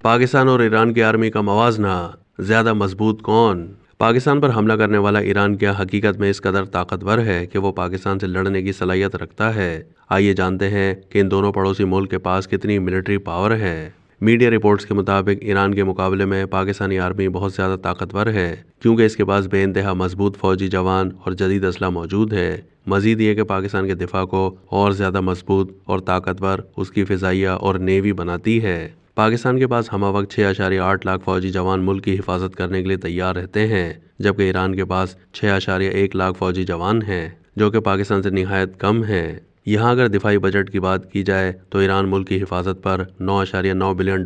پاکستان اور ایران کی آرمی کا موازنہ، زیادہ مضبوط کون؟ پاکستان پر حملہ کرنے والا ایران کیا حقیقت میں اس قدر طاقتور ہے کہ وہ پاکستان سے لڑنے کی صلاحیت رکھتا ہے؟ آئیے جانتے ہیں کہ ان دونوں پڑوسی ملک کے پاس کتنی ملٹری پاور ہے۔ میڈیا رپورٹس کے مطابق ایران کے مقابلے میں پاکستانی آرمی بہت زیادہ طاقتور ہے، کیونکہ اس کے پاس بے انتہا مضبوط فوجی جوان اور جدید اسلحہ موجود ہے۔ مزید یہ کہ پاکستان کے دفاع کو اور زیادہ مضبوط اور طاقتور اس کی فضائیہ اور نیوی بناتی ہے۔ پاکستان کے پاس ہمہ وقت 6.8 لاکھ فوجی جوان ملک کی حفاظت کرنے کے لیے تیار رہتے ہیں، جبکہ ایران کے پاس 6.1 لاکھ فوجی جوان ہیں، جو کہ پاکستان سے نہایت کم ہیں۔ یہاں اگر دفاعی بجٹ کی بات کی جائے تو ایران ملک کی حفاظت پر $9.9 بلین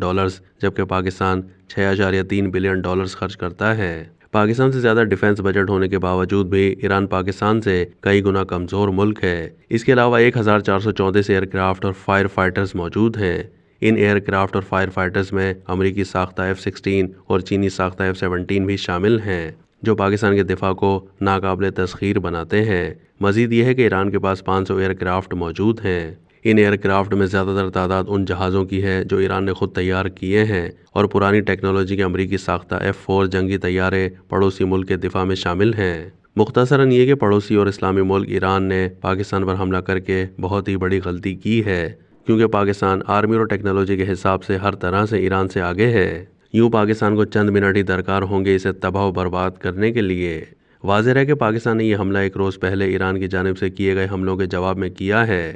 جبکہ پاکستان $6.3 بلین خرچ کرتا ہے۔ پاکستان سے زیادہ ڈیفنس بجٹ ہونے کے باوجود بھی ایران پاکستان سے کئی گنا کمزور ملک ہے۔ اس کے علاوہ 1434 ایئر کرافٹ اور فائر فائٹرز موجود ہیں۔ ان ایئر کرافٹ اور فائر فائٹرز میں امریکی ساختہ F-16 اور چینی ساختہ F-17 بھی شامل ہیں، جو پاکستان کے دفاع کو ناقابل تسخیر بناتے ہیں۔ مزید یہ ہے کہ ایران کے پاس 500 ایئر کرافٹ موجود ہیں۔ ان ایئر کرافٹ میں زیادہ تر تعداد ان جہازوں کی ہے جو ایران نے خود تیار کیے ہیں، اور پرانی ٹیکنالوجی کے امریکی ساختہ F-4 جنگی طیارے پڑوسی ملک کے دفاع میں شامل ہیں۔ مختصراً یہ کہ پڑوسی اور اسلامی ملک ایران نے پاکستان پر حملہ کر کے بہت ہی بڑی غلطی کی ہے، کیونکہ پاکستان آرمی اور ٹیکنالوجی کے حساب سے ہر طرح سے ایران سے آگے ہے۔ یوں پاکستان کو چند منٹ ہی درکار ہوں گے اسے تباہ و برباد کرنے کے لیے۔ واضح ہے کہ پاکستان نے یہ حملہ ایک روز پہلے ایران کی جانب سے کیے گئے حملوں کے جواب میں کیا ہے۔